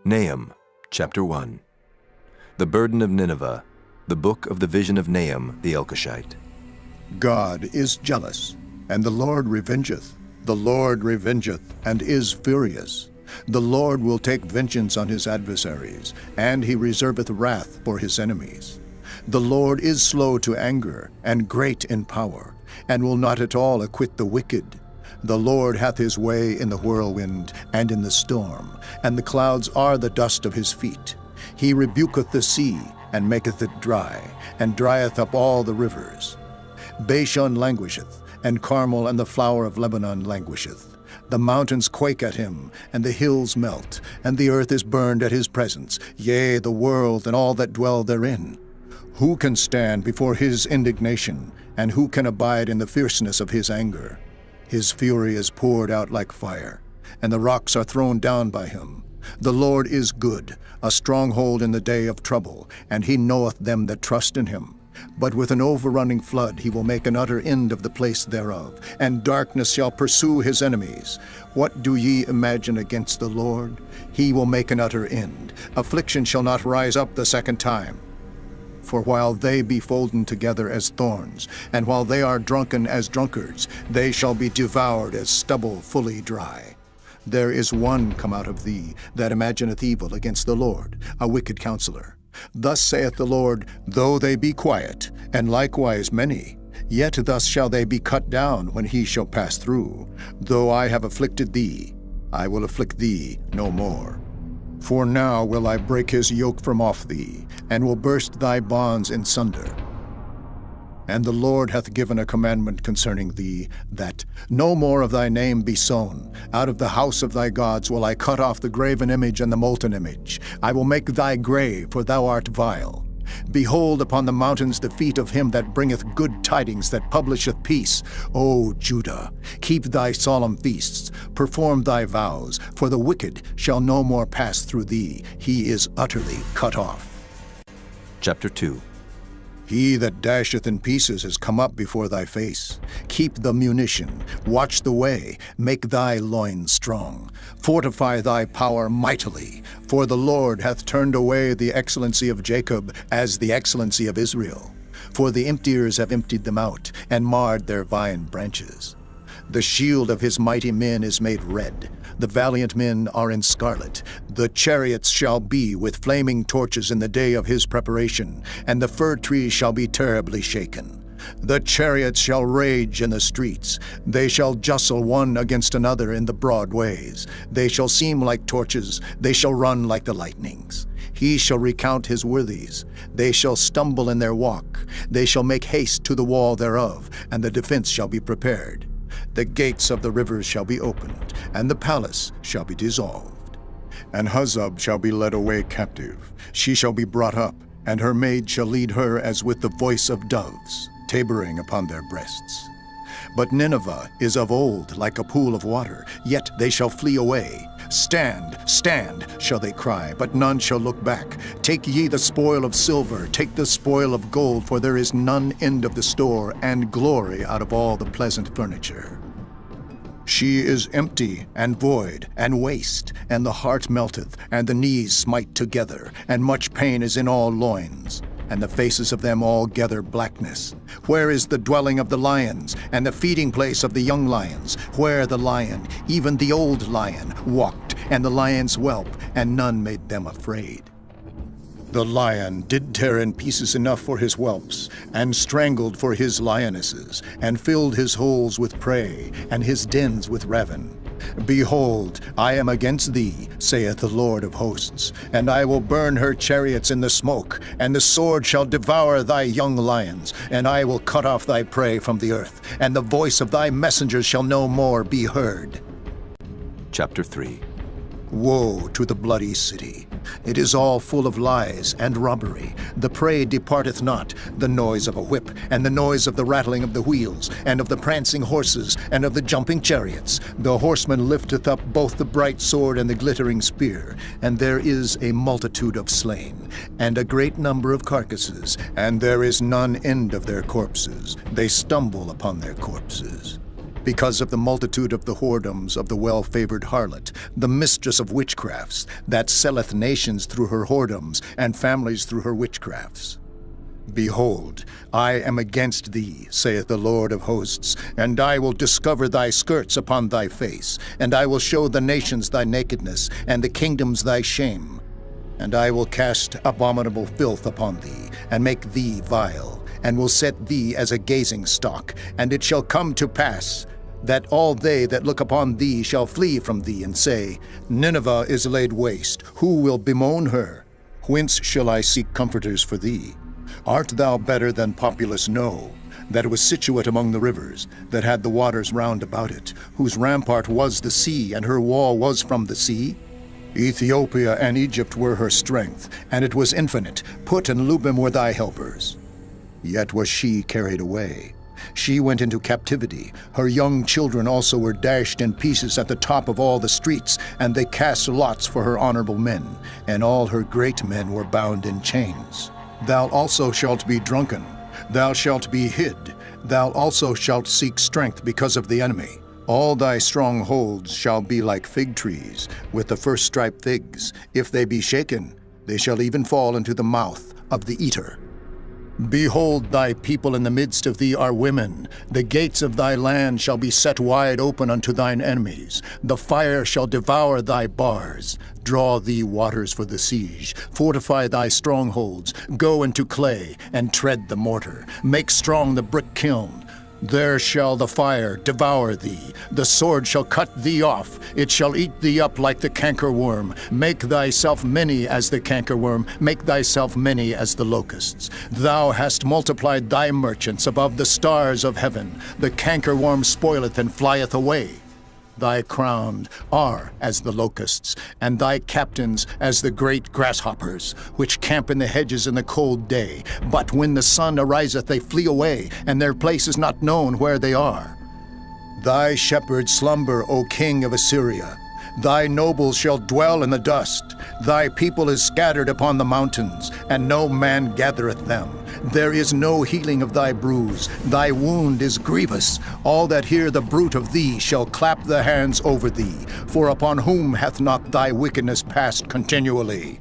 Nahum, chapter 1. The burden of Nineveh, the book of the vision of Nahum the Elkoshite. God is jealous, and the Lord revengeth. The Lord revengeth, and is furious. The Lord will take vengeance on his adversaries, and he reserveth wrath for his enemies. The Lord is slow to anger, and great in power, and will not at all acquit the wicked. The Lord hath his way in the whirlwind and in the storm, and the clouds are the dust of his feet. He rebuketh the sea, and maketh it dry, and drieth up all the rivers. Bashan languisheth, and Carmel and the flower of Lebanon languisheth. The mountains quake at him, and the hills melt, and the earth is burned at his presence, yea, the world and all that dwell therein. Who can stand before his indignation, and who can abide in the fierceness of his anger? His fury is poured out like fire, and the rocks are thrown down by him. The Lord is good, a stronghold in the day of trouble, and he knoweth them that trust in him. But with an overrunning flood he will make an utter end of the place thereof, and darkness shall pursue his enemies. What do ye imagine against the Lord? He will make an utter end. Affliction shall not rise up the second time. For while they be folden together as thorns, and while they are drunken as drunkards, they shall be devoured as stubble fully dry. There is one come out of thee that imagineth evil against the Lord, a wicked counselor. Thus saith the Lord, though they be quiet, and likewise many, yet thus shall they be cut down when he shall pass through. Though I have afflicted thee, I will afflict thee no more. For now will I break his yoke from off thee, and will burst thy bonds in sunder. And the Lord hath given a commandment concerning thee, that no more of thy name be sown. Out of the house of thy gods will I cut off the graven image and the molten image. I will make thy grave, for thou art vile. Behold upon the mountains the feet of him that bringeth good tidings, that publisheth peace. O Judah, keep thy solemn feasts, perform thy vows, for the wicked shall no more pass through thee. He is utterly cut off. Chapter 2. He that dasheth in pieces is come up before thy face. Keep the munition, watch the way, make thy loins strong. Fortify thy power mightily, for the Lord hath turned away the excellency of Jacob as the excellency of Israel. For the emptiers have emptied them out, and marred their vine branches. The shield of his mighty men is made red. The valiant men are in scarlet. The chariots shall be with flaming torches in the day of his preparation, and the fir trees shall be terribly shaken. The chariots shall rage in the streets. They shall justle one against another in the broad ways. They shall seem like torches. They shall run like the lightnings. He shall recount his worthies. They shall stumble in their walk. They shall make haste to the wall thereof, and the defense shall be prepared. The gates of the rivers shall be opened, and the palace shall be dissolved. And Huzzab shall be led away captive. She shall be brought up, and her maid shall lead her as with the voice of doves, tabering upon their breasts. But Nineveh is of old like a pool of water, yet they shall flee away. Stand, stand, shall they cry, but none shall look back. Take ye the spoil of silver, take the spoil of gold, for there is none end of the store, and glory out of all the pleasant furniture. She is empty, and void, and waste, and the heart melteth, and the knees smite together, and much pain is in all loins. And the faces of them all gather blackness. Where is the dwelling of the lions, and the feeding place of the young lions? Where the lion, even the old lion, walked, and the lion's whelp, and none made them afraid. The lion did tear in pieces enough for his whelps, and strangled for his lionesses, and filled his holes with prey, and his dens with ravin. Behold, I am against thee, saith the Lord of hosts, and I will burn her chariots in the smoke, and the sword shall devour thy young lions, and I will cut off thy prey from the earth, and the voice of thy messengers shall no more be heard. Chapter 3. Woe to the bloody city! It is all full of lies and robbery. The prey departeth not, the noise of a whip, and the noise of the rattling of the wheels, and of the prancing horses, and of the jumping chariots. The horseman lifteth up both the bright sword and the glittering spear, and there is a multitude of slain, and a great number of carcasses, and there is none end of their corpses. They stumble upon their corpses. because of the multitude of the whoredoms of the well-favored harlot, the mistress of witchcrafts, that selleth nations through her whoredoms, and families through her witchcrafts. Behold, I am against thee, saith the Lord of hosts, and I will discover thy skirts upon thy face, and I will show the nations thy nakedness, and the kingdoms thy shame. And I will cast abominable filth upon thee, and make thee vile, and will set thee as a gazing stock. And it shall come to pass that all they that look upon thee shall flee from thee, and say, Nineveh is laid waste, who will bemoan her? Whence shall I seek comforters for thee? Art thou better than populous No, that was situate among the rivers, that had the waters round about it, whose rampart was the sea, and her wall was from the sea? Ethiopia and Egypt were her strength, and it was infinite. Put and Lubim were thy helpers. Yet was she carried away. She went into captivity. Her young children also were dashed in pieces at the top of all the streets, and they cast lots for her honorable men, and all her great men were bound in chains. Thou also shalt be drunken, thou shalt be hid, thou also shalt seek strength because of the enemy. All thy strongholds shall be like fig trees, with the first striped figs. If they be shaken, they shall even fall into the mouth of the eater. Behold, thy people in the midst of thee are women. The gates of thy land shall be set wide open unto thine enemies. The fire shall devour thy bars. Draw thee waters for the siege. Fortify thy strongholds. Go into clay, and tread the mortar. Make strong the brick kiln. There shall the fire devour thee. The sword shall cut thee off. It shall eat thee up like the cankerworm. Make thyself many as the cankerworm. Make thyself many as the locusts. Thou hast multiplied thy merchants above the stars of heaven. The cankerworm spoileth and flieth away. Thy crowned are as the locusts, and thy captains as the great grasshoppers, which camp in the hedges in the cold day. But when the sun ariseth, they flee away, and their place is not known where they are. Thy shepherds slumber, O king of Assyria. Thy nobles shall dwell in the dust. Thy people is scattered upon the mountains, and no man gathereth them. There is no healing of thy bruise. Thy wound is grievous. All that hear the bruit of thee shall clap the hands over thee. For upon whom hath not thy wickedness passed continually?